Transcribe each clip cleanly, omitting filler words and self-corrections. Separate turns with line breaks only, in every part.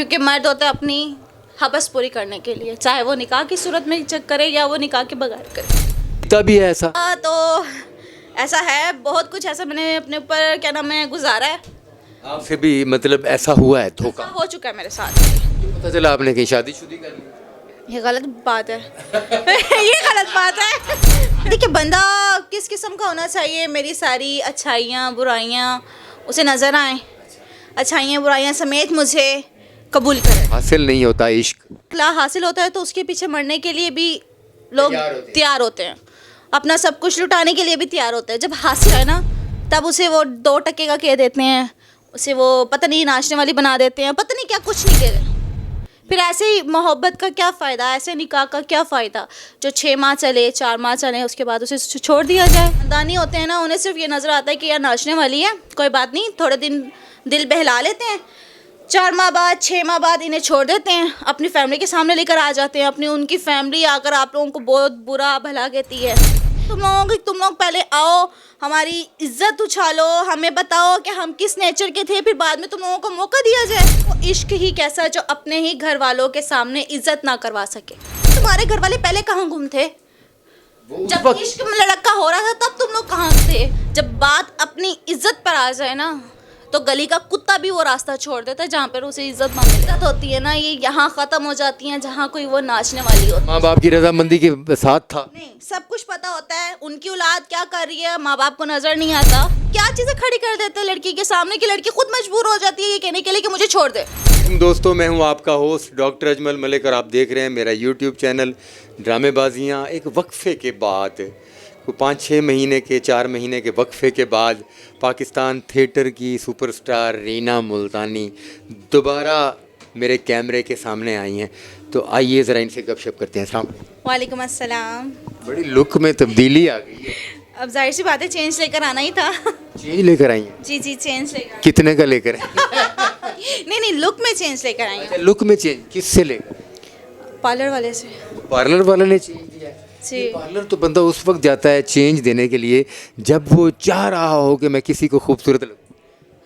क्योंकि मर्द होता है अपनी हवस पूरी करने के लिए, चाहे वो निकाह की सूरत में चेक करे या वो निकाह के बगैर करे।
तभी है ऐसा।
तो ऐसा है, बहुत कुछ ऐसा मैंने अपने ऊपर क्या नाम है गुजारा है।
आपसे भी मतलब ऐसा हुआ है धोखा?
हो चुका है मेरे साथ।
पता चला आपने कहीं शादी शुदी कर ली?
ये गलत बात है। ये गलत बात है। देखिए, बंदा किस किस्म का होना चाहिए, मेरी सारी अच्छाइयाँ बुराइयाँ उसे नज़र आए, अच्छाइयाँ बुराइयाँ समेत मुझे कबूल करे।
हासिल नहीं होता इश्क।
ला हासिल होता है तो उसके पीछे मरने के लिए भी लोग तैयार होते हैं, अपना सब कुछ लुटाने के लिए भी तैयार होते हैं। जब हासिल है ना, तब उसे वो 2 टके का कह देते हैं, उसे वो पता नहीं नाचने वाली बना देते हैं, पता नहीं क्या कुछ नहीं कह रहे। फिर ऐसे ही मोहब्बत का क्या फ़ायदा, ऐसे निकाह का क्या फ़ायदा जो 6 माह चले, 4 माह चले, उसके बाद उसे छोड़ दिया जाए। खानदानी होते हैं ना, उन्हें सिर्फ ये नज़र आता है कि यार नाचने वाली है, कोई बात नहीं, थोड़े दिन दिल बहला लेते हैं, 4 माह बाद 6 माह बाद इन्हें छोड़ देते हैं, अपनी फैमिली के सामने लेकर आ जाते हैं। अपनी उनकी फैमिली आकर आप लोगों को बहुत बुरा भला कहती है, तुम लोग पहले आओ, हमारी इज्जत उछालो, हमें बताओ कि हम किस नेचर के थे, फिर बाद में तुम लोगों को मौका दिया जाए। वो इश्क ही कैसा जो अपने ही घर वालों के सामने इज्जत ना करवा सके। तुम्हारे घर वाले पहले कहाँ गुम थे? जब इश्क में लड़का हो रहा था तब तुम लोग कहाँ थे? जब बात अपनी इज्जत पर आ जाए ना, तो गली का कुत्ता भी वो रास्ता छोड़ देता है जहाँ पर उसे इज्जत ना मिले। इज्जत होती है ना, ये यहाँ ख़त्म हो जाती है जहाँ कोई वो नाचने वाली होती है।
माँ बाप की रजामंदी के साथ था?
नहीं, सब कुछ पता होता है, उनकी औलाद क्या कर रही है माँ बाप को नज़र नहीं आता, क्या चीज़ें खड़ी कर देते हैं लड़की के सामने कि लड़की खुद मजबूर हो जाती है ये कहने के लिए कि मुझे छोड़ दे।
दोस्तों, मैं हूं आपका होस्ट डॉक्टर अजमल मलिक और आप देख रहे हैं मेरा यूट्यूब चैनल ड्रामेबाजियाँ। एक वक्फे के बाद, 5-6 महीने के 4 महीने के वक्फे के बाद पाकिस्तान थिएटर की सुपरस्टार रीना मुल्तानी दोबारा मेरे कैमरे के सामने आई हैं। तो आइए ज़रा इनसे गपशप करते हैं। अस्सलाम
वालेकुम अस्सलाम।
बड़ी लुक में तब्दीली आ गई है।
अब जाहिर सी बात है, चेंज लेकर आना ही था।
चेंज लेकर आई हैं?
जी जी, चेंज लेकर।
कितने का लेकर आए?
नहीं, लुक में चेंज लेकर आई हूँ।
लुक में चेंज किससे लेकर?
पार्लर वाले से।
पार्लर वाले ने चेंज दिया?
जी।
पार्लर तो बंदा उस वक्त जाता है चेंज देने के लिए जब वो चाह रहा हो कि मैं किसी को खूबसूरत लगूं।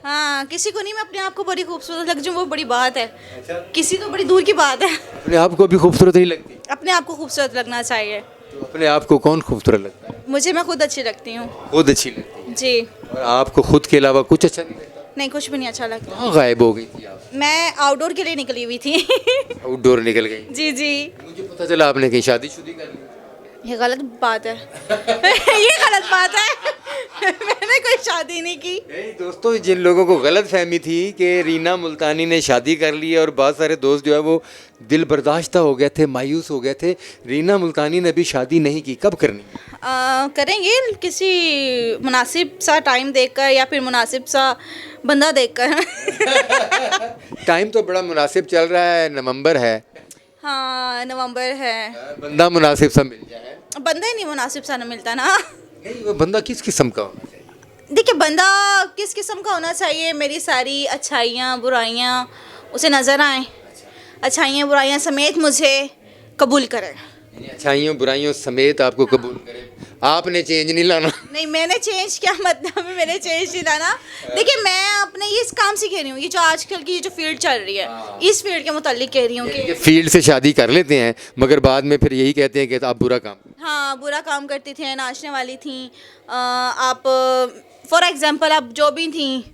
हाँ, किसी को नहीं, मैं अपने आप को बड़ी खूबसूरत लग जाऊँ वो बड़ी बात है। अच्छा? किसी तो बड़ी दूर की बात है।
अपने आप को भी खूबसूरत नहीं लगती?
अपने आप को खूबसूरत लगना चाहिए।
तो अपने आप को कौन खूबसूरत लगता है?
मैं खुद अच्छी लगती हूँ।
खुद अच्छी लगती है?
जी।
और आपको खुद के अलावा कुछ अच्छा नहीं लगता?
नहीं, कुछ भी नहीं अच्छा लगता।
कहाँ गायब हो गई थी आप?
मैं आउटडोर के लिए निकली हुई थी।
आउटडोर निकल गई?
जी जी।
मुझे पता चला आपने कहीं शादी शुदी कर ली?
ये गलत बात है। ये गलत बात है। मैंने कोई शादी नहीं की।
नहीं दोस्तों, जिन लोगों को गलत फहमी थी कि रीना मुल्तानी ने शादी कर ली है और बहुत सारे दोस्त जो है वो दिल बर्दाश्ता हो गए थे, मायूस हो गए थे, रीना मुल्तानी ने अभी शादी नहीं की, कब करनी है?
करेंगे किसी मुनासिब सा टाइम देखकर या फिर मुनासिब सा बंदा देखकर।
टाइम तो बड़ा मुनासिब चल रहा है, नवंबर है।
हाँ, नवंबर है।
बंदा मुनासिब सा मिल जाए।
बंदा ही नहीं मुनासिब सा ना मिलता ना।
नहीं, वो बंदा किस किस्म का होना चाहिए?
देखिए, बंदा किस किस्म का होना चाहिए, मेरी सारी अच्छाइयाँ बुराइयाँ उसे नज़र आए, अच्छाइयाँ बुराइयाँ समेत मुझे कबूल करे।
अच्छाइयों बुराइयों समेत आपको कबूल करे। आपने चेंज नहीं लाना?
नहीं, मैंने चेंज क्या मतलब है, मैंने चेंज नहीं लाना। देखिए, मैं अपने ये इस काम से कह रही हूँ, ये जो आजकल की जो फील्ड चल रही है, इस फील्ड के मुतालिक कह रही हूँ कि
फील्ड से शादी कर लेते हैं मगर बाद में फिर यही कहते हैं कि आप बुरा काम।
हाँ, बुरा काम करती थी, नाचने वाली थी। आप फॉर एग्जांपल आप जो भी थी।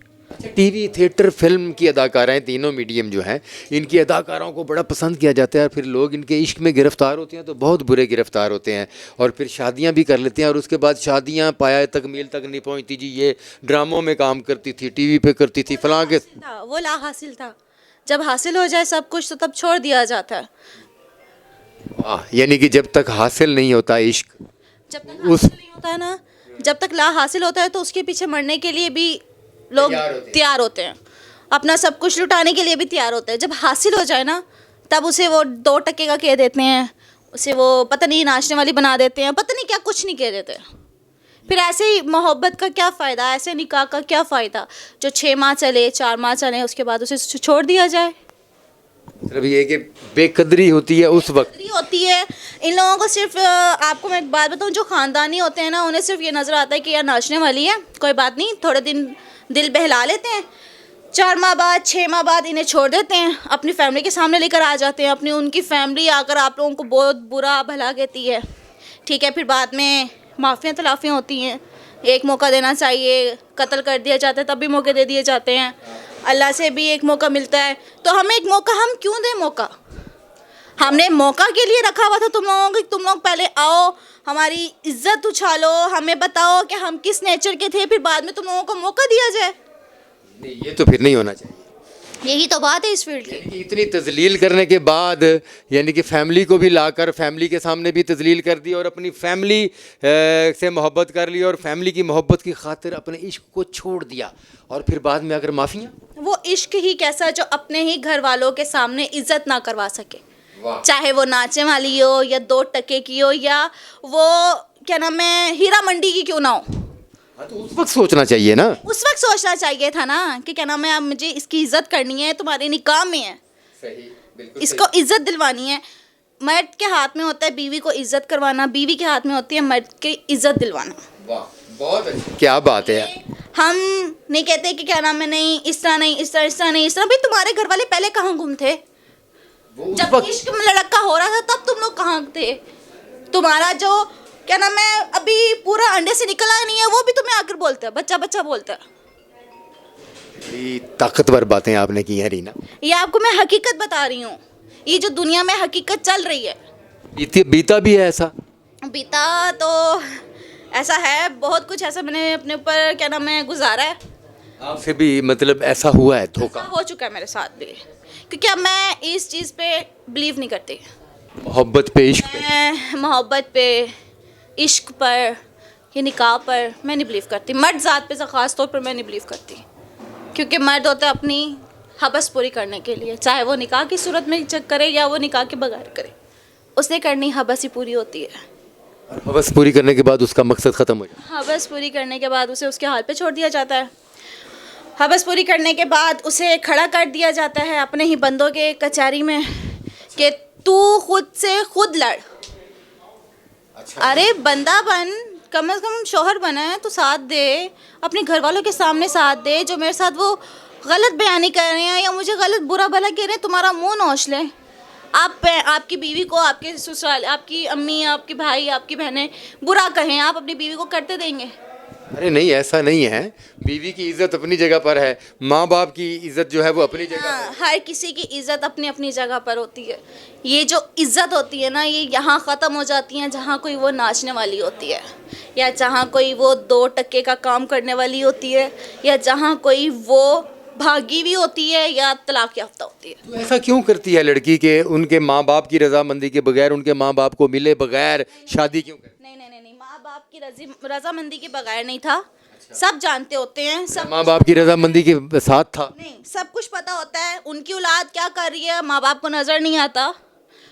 टीवी थिएटर फिल्म की अदाकाराएं, तीनों मीडियम जो हैं, इनकी अदाकारों को बड़ा पसंद किया जाता है। फिर लोग इनके इश्क में गिरफ्तार होते हैं तो बहुत बुरे गिरफ्तार होते हैं और फिर शादियां भी कर लेते हैं और उसके बाद शादियां पाया तकमील तक नहीं पहुंचती। जी, ये ड्रामों में काम करती थी, टीवी पे करती थी, फलां के।
वो ला हासिल था, जब हासिल हो जाए सब कुछ तो तब छोड़ दिया जाता है।
यानी कि जब तक हासिल नहीं होता इश्क,
जब तक हासिल नहीं होता है ना, जब तक ला हासिल होता है तो उसके पीछे मरने के लिए भी लोग तैयार होते हैं, अपना सब कुछ लुटाने के लिए भी तैयार होते हैं। जब हासिल हो जाए ना, तब उसे वो 2 टके का कह देते हैं, उसे वो पता नहीं नाचने वाली बना देते हैं, पता नहीं क्या कुछ नहीं कह देते। फिर ऐसे ही मोहब्बत का क्या फ़ायदा, ऐसे निकाह का क्या फ़ायदा जो 6 माह चले, 4 माह चले, उसके बाद उसे छोड़ दिया जाए।
मतलब ये कि बेकदरी होती है उस वक्त
होती है इन लोगों को। सिर्फ आपको मैं एक बात बताऊं, जो ख़ानदानी होते हैं ना, उन्हें सिर्फ ये नज़र आता है कि यार नाचने वाली है, कोई बात नहीं, थोड़े दिन दिल बहला लेते हैं, 4 माह बाद 6 माह बाद इन्हें छोड़ देते हैं, अपनी फैमिली के सामने लेकर आ जाते हैं। अपनी उनकी फैमिली आकर आप लोगों को बहुत बुरा भला कहती है, ठीक है। फिर बाद में माफ़ियाँ तलाफ़ियाँ होती हैं, एक मौका देना चाहिए, कत्ल कर दिया जाता है तब भी मौके दे दिए जाते हैं। अल्लाह से भी एक मौका मिलता है, तो हमें एक मौका, हम क्यों दें मौका? हमने मौका के लिए रखा हुआ था तुम लोगों को, तुम लोग पहले आओ, हमारी इज्जत उछालो, हमें बताओ कि हम किस नेचर के थे, फिर बाद में तुम लोगों को मौका दिया जाए।
नहीं, ये तो फिर नहीं होना चाहिए।
यही तो बात है इस फील्ड की।
यानी कि इतनी तजलील करने के बाद, यानी कि फैमिली को भी लाकर फैमिली के सामने भी तजलील कर दी और अपनी फैमिली से मोहब्बत कर ली और फैमिली की मोहब्बत की खातिर अपने इश्क को छोड़ दिया, और फिर बाद में अगर माफ़ियाँ,
वो इश्क ही कैसा जो अपने ही घर वालों के सामने इज्जत ना करवा सके, चाहे वो नाचे वाली हो या 2 टके की हो या वो क्या नाम है हीरा मंडी की क्यों ना हो।
हाँ, तो उस वक्त सोचना चाहिए ना।
उस वक्त सोचना चाहिए था ना कि क्या नाम है, अब मुझे इसकी इज्जत करनी है, तुम्हारे निकाह में है,
सही, बिल्कुल
इसको इज्जत दिलवानी है। मर्द के हाथ में होता है बीवी को इज्जत करवाना, बीवी के हाथ में होती है मर्द की इज्जत दिलवाना।
वाह, बहुत अच्छी, क्या बात है यार।
हम नहीं कहते कि क्या नाम है, नहीं इस तरह नहीं, इस तरह नहीं, इस तरह। भाई तुम्हारे घर वाले पहले कहाँ गुम थे? जब इश्क में लड़का हो रहा था तब तुम लोग कहाँ थे? तुम्हारा जो क्या नाम है अभी पूरा अंडे से निकला नहीं है, वो भी तुम्हें आकर बोलता है, बच्चा बच्चा बोलता है।
बड़ी ताकतवर बातें आपने की हैं रीना।
ये आपको मैं हकीकत बता रही हूँ, ये जो दुनिया में हकीकत चल रही है।
बीता भी है ऐसा?
बीता तो ऐसा है, बहुत कुछ ऐसा मैंने अपने ऊपर क्या नाम है गुजारा है।
आपसे भी मतलब ऐसा हुआ है? धोखा
हो चुका है मेरे साथ भी, क्योंकि अब मैं इस चीज़ पे बिलीव नहीं करती।
मोहब्बत पे, इश्क पे?
मैं मोहब्बत पे, इश्क पर, ये निकाह पर मैं नहीं बिलीव करती। मर्द ज़ात पे ख़ास तौर पर मैं नहीं बिलीव करती, क्योंकि मर्द होता है अपनी हवस पूरी करने के लिए, चाहे वो निकाह की सूरत में करे या वो निकाह के बगैर करे, उसने करनी हवस ही पूरी होती है।
हवस पूरी करने के बाद उसका मकसद ख़त्म हो जाता है।
हवस पूरी करने के बाद उसे उसके हाल पे छोड़ दिया जाता है। हवस पूरी करने के बाद उसे खड़ा कर दिया जाता है अपने ही बंदों के कचहरी में कि तू खुद से खुद लड़। अरे बंदा बन, कम से कम शौहर बना है तो साथ दे, अपने घर वालों के सामने साथ दे। जो मेरे साथ वो गलत बयानी कर रहे हैं या मुझे गलत बुरा भला कह रहे हैं, तुम्हारा मुंह नोच लें। आपकी बीवी को आपके ससुराल, आपकी अम्मी, आपके भाई, आपकी बहनें बुरा कहें, आप अपनी बीवी को करते देंगे?
अरे नहीं, ऐसा नहीं है। बीवी की इज्जत अपनी जगह पर है, माँ बाप की इज्जत जो है वो अपनी जगह पर है।
हर किसी की इज्जत अपनी अपनी जगह पर होती है। ये जो इज्जत होती है ना, ये यहाँ ख़त्म हो जाती है जहाँ कोई वो नाचने वाली होती है, या जहाँ कोई वो 2 टके का काम करने वाली होती है, या जहाँ कोई वो भागी भी होती है या तलाक याफ्ता होती है।
तो ऐसा क्यों करती है लड़की के उनके माँ बाप की रजामंदी के बगैर, उनके माँ बाप को मिले बगैर शादी क्यों करती?
नहीं, माँ बाप की रजामंदी के बगैर नहीं था। सब जानते होते हैं, सब
माँ बाप की रजामंदी के साथ था।
नहीं, सब कुछ पता होता है। उनकी औलाद क्या कर रही है माँ बाप को नज़र नहीं आता।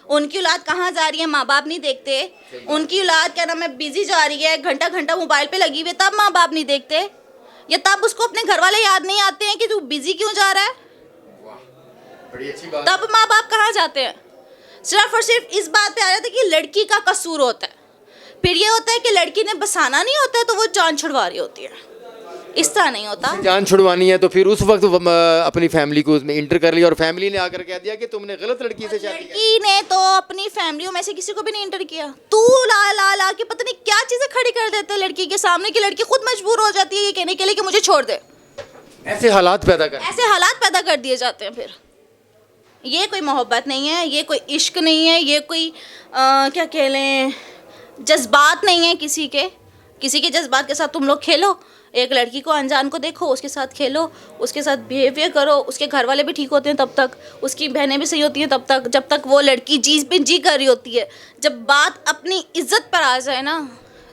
उनकी औलाद कहाँ जा रही है माँ बाप नहीं देखते। उनकी औलाद क्या नाम है बिजी जा रही है, घंटा घंटा मोबाइल पे लगी हुई है, तब माँ बाप नहीं देखते। या तब उसको अपने घर वाले याद नहीं आते हैं कि तू बिजी क्यों जा रहा है।
बड़ी अच्छी बात।
तब माँ बाप कहाँ जाते हैं? सिर्फ और सिर्फ इस बात पे आ रहा था कि लड़की का कसूर होता है। फिर ये होता है कि लड़की ने बसाना नहीं होता है तो वो जान छुड़वा रही होती है। इस तरह नहीं होता।
जान छुड़वानी है तो फिर उस वक्त अपनी फैमिली को उसमें इंटर कर लिया और फैमिली ने आकर कह दिया कि तुमने गलत लड़की से शादी की।
लड़की ने तो अपनी फैमिलियों में से किसी को भी नहीं इंटर किया। तू ला के पता नहीं क्या चीजें खड़ी कर देते हैं लड़की के सामने कि लड़की खुद मजबूर हो जाती है ये कहने के लिए कि मुझे छोड़ दे।
ऐसे हालात पैदा
कर दिए जाते हैं। फिर ये कोई मोहब्बत नहीं है, ये कोई इश्क नहीं है, ये कोई क्या कह लें जज्बात नहीं है। किसी के जज्बात के साथ तुम लोग खेलो। एक लड़की को अनजान को देखो, उसके साथ खेलो, उसके साथ बिहेवियर करो। उसके घर वाले भी ठीक होते हैं तब तक, उसकी बहनें भी सही होती हैं तब तक, जब तक वो लड़की जी कर रही होती है। जब बात अपनी इज्जत पर आ जाए ना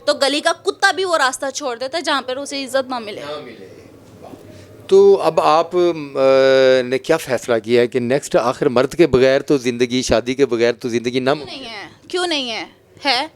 तो गली का कुत्ता भी वो रास्ता छोड़ देता है जहाँ पर उसे इज्जत ना मिले।
तो अब आप ने क्या फैसला किया है कि नेक्स्ट आखिर मर्द के बगैर तो ज़िंदगी, शादी के बगैर तो ज़िंदगी नामुमकिन
नहीं है? क्यों नहीं है?